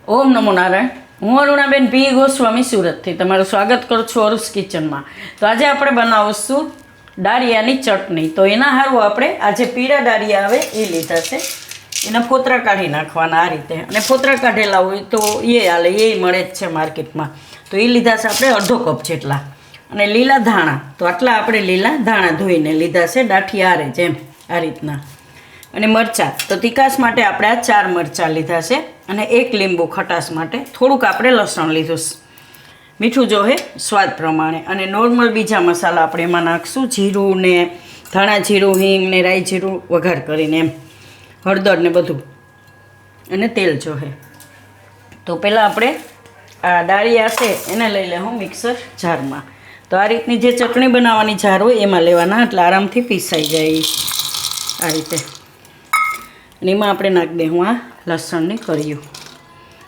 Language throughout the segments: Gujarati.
ઓમ નમો નારાયણ. હું અરુણાબેન પી ગોસ્વામી સુરતથી તમારું સ્વાગત કરું છું અરુઝ કિચનમાં. તો આજે આપણે બનાવીશું ડારિયાની ચટણી. તો એના હારું આપણે આજે પીળા ડારિયા આવે એ લીધા છે. એના ફોતરા કાઢી નાખવાના આ રીતે, અને ફોતરા કાઢેલા હોય તો એ હાલે, એ મળે જ છે માર્કેટમાં. તો એ લીધા છે આપણે અડધો કપ જેટલા. અને લીલા ધાણા, તો આટલા આપણે લીલા ધાણા ધોઈને લીધા છે, દાઠી આરે જેમ આ રીતના. અને મરચાં, તો તીખાશ માટે આપણે આ 4 મરચાં લીધા છે, અને 1 લીંબુ ખટાશ માટે. થોડુંક આપણે લસણ લીધું છે. મીઠું જોહે સ્વાદ પ્રમાણે. અને નોર્મલ બીજા મસાલા આપણે એમાં નાખશું, જીરું ને ધાણા જીરું, હિંગ ને રાઈ જીરું વઘાર કરીને એમ, હળદર ને બધું, અને તેલ જોહે. તો પહેલાં આપણે આ ડાળિયા છે એને લઈ લેવું મિક્સર જારમાં. તો આ રીતની જે ચટણી બનાવવાની જાર હોય એમાં લેવાના, એટલે આરામથી પીસાઈ જાય આ રીતે. અને એમાં આપણે નાખી દઉં આ લસણની કર્યું.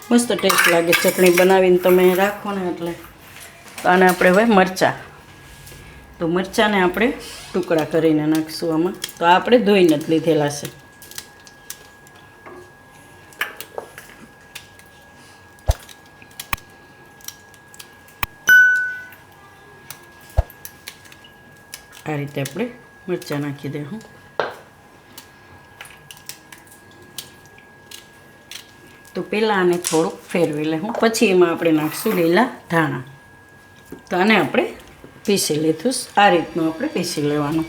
મસ્ત ટેસ્ટ લાગે ચટણી બનાવીને તમે રાખો ને એટલે. તો આને આપણે હવે મરચાં, તો મરચાંને આપણે ટુકડા કરીને નાખીશું આમાં. તો આ આપણે ધોઈને જ લીધેલા છે. આ રીતે આપણે મરચાં નાખી દઉં. તો પહેલાં આને થોડુંક ફેરવી લઉં, પછી એમાં આપણે નાખીશું લીલા ધાણા. તો આને આપણે પીસી લીધું. આ રીતનું આપણે પીસી લેવાનું.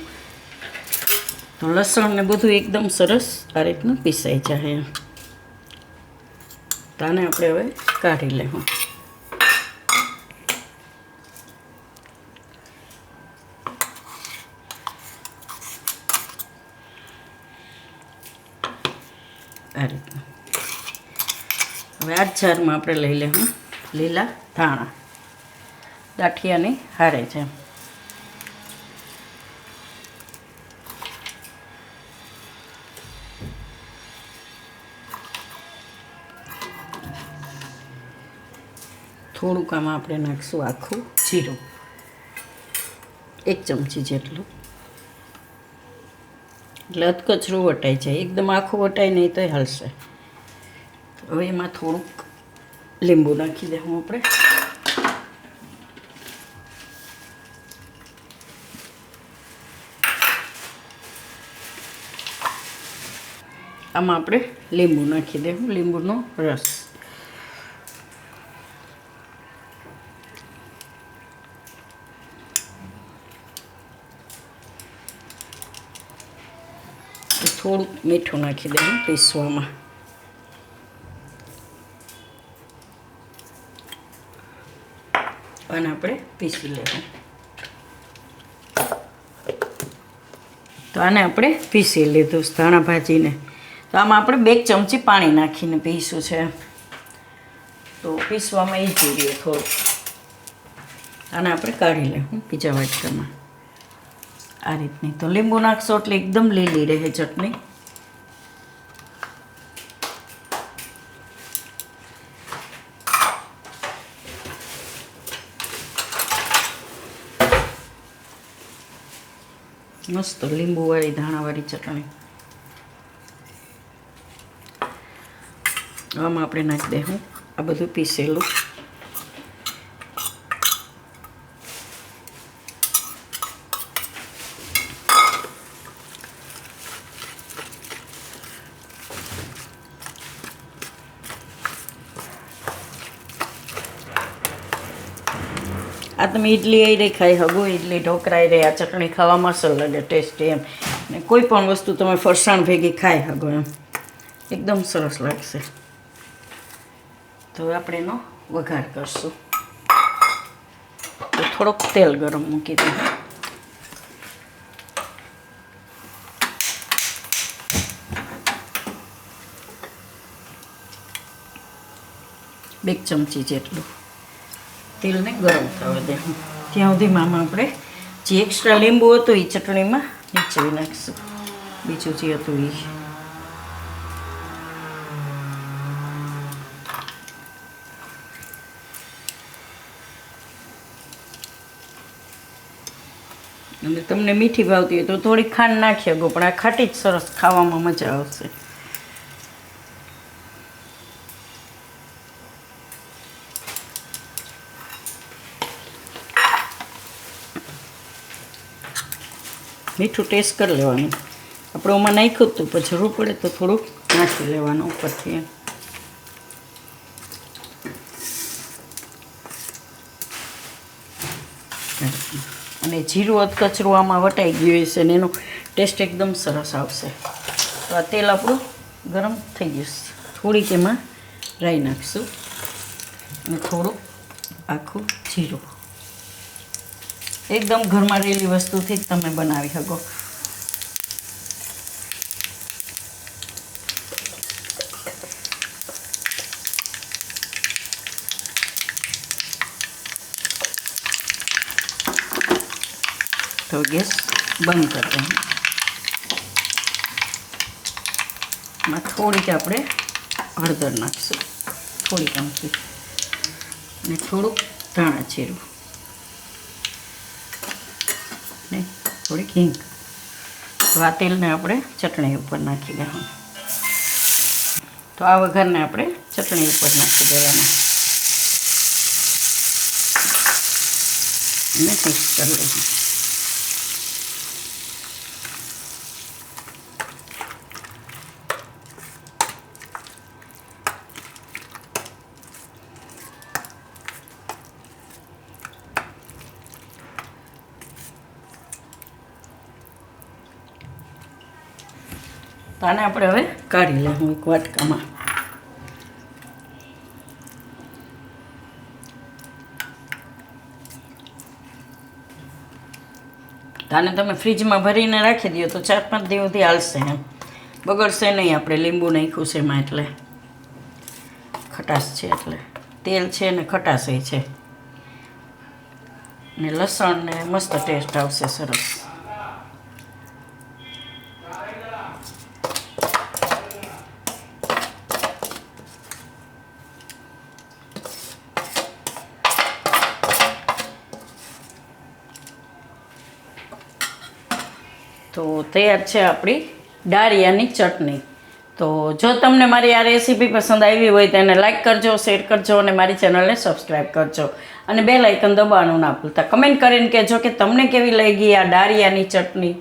તો લસણ ને બધું એકદમ સરસ આ રીતનું પીસાઈ જાય. તો આને આપણે હવે કાઢી લેવું. આ રીતનું. હવે આ જ જારમાં આપણે લઈ લેવું લીલા ધાણા, દાઠિયાની હારે છે. થોડુંક આમાં આપણે નાખીશું આખું જીરું, 1 ચમચી જેટલું, એટલે અધકચરું વટાઈ જાય. એકદમ આખું વટાય નહીં તો હાલશે. હવે એમાં થોડુંક લીંબુ નાખી દઉં આપણે. આમાં આપણે લીંબુ નાખી દઉં, લીંબુનો રસ. થોડુંક મીઠું નાખી દઉં પીસવામાં. અને આપણે પીસી લેવું. તો આને આપણે પીસી લીધું ધાણા ભાજીને. તો આમાં આપણે 2 ચમચી પાણી નાખીને પીસું છે. તો પીસવામાં ઈઝી રહે થોડું. આને આપણે કાઢી લેવું બીજા વાટકામાં આ રીતની. તો લીંબુ નાખશો એટલે એકદમ લીલી રહે ચટણી. મસ્ત લીંબુવાળી ધાણાવાળી ચટણી. આમાં આપણે નાખી દઉં આ બધું પીસેલું. આ તમે ઇડલી એ રહી ખાઈ હગો, ઇડલી ઢોકરાઈ રહી, આ ચટણી ખાવામાં અસર લાગે, ટેસ્ટી એમ. ને કોઈ પણ વસ્તુ તમે ફરસાણ ભેગી ખાઈ હગો એમ, એકદમ સરસ લાગશે. તો હવે આપણે એનો વઘાર કરશું. તો થોડોક તેલ ગરમ મૂકી દઉં. બે ચમચી જેટલું તેલને ગરમ થવા દે. ત્યાં સુધીમાં આમાં આપણે જે એક્સ્ટ્રા લીંબુ હતું એ ચટણીમાં નીચવી નાખીશું. બીજું જે હતું એ. અને તમને મીઠી ભાવતી હોય તો થોડી ખાંડ નાખી શકો, પણ આ ખાટી જ સરસ ખાવામાં મજા આવશે. મીઠું ટેસ્ટ કરી લેવાનું. આપણે ઓમાં નાખ્યું હતું પણ જરૂર પડે તો થોડુંક નાખી લેવાનું ઉપરથી. અને જીરું અધકચરું આમાં વટાઈ ગયું હશે ને એનો ટેસ્ટ એકદમ સરસ આવશે. તો આ તેલ આપણું ગરમ થઈ ગયું છે. થોડીક એમાં રાઈ નાખીશું અને થોડું આખું જીરું. એકદમ ઘરમાં રહેલી વસ્તુથી જ તમે બનાવી શકો. तो गैस बंद करते हैं. में थोड़ी આપણે હળદર નાખીશું, થોડી અમથી, અને થોડુંક ધાણા જીરું ને થોડીક હિંગ. તો આ તેલને આપણે ચટણી ઉપર નાખી દેવાનું. તો આ વઘારને આપણે ચટણી ઉપર નાખી દેવાનું અને મિક્સ કરી લેવાનું. તો આને આપણે હવે કાઢી લઈશું એક વાટકામાં. તો આને તમે ફ્રીજમાં ભરીને રાખી દો તો 4-5 દિવસ સુધી હાલશે. એમ બગડશે નહીં. આપણે લીંબુ નાખ્યું છે એમાં એટલે ખટાશ છે, એટલે તેલ છે ને ખટાશ છે ને લસણ ને મસ્ત ટેસ્ટ આવશે સરસ. તો તૈયાર છે આપણી ડાળિયાની ચટણી. તો જો તમને મારી આ રેસીપી પસંદ આવી હોય તો એને લાઇક કરજો, શેર કરજો અને મારી ચેનલને સબસ્ક્રાઈબ કરજો અને બેલ આઇકન દબાવવાનું ના ભૂલતા. કમેન્ટ કરીને કહેજો કે તમને કેવી લાગી આ ડાળિયાની ચટણી.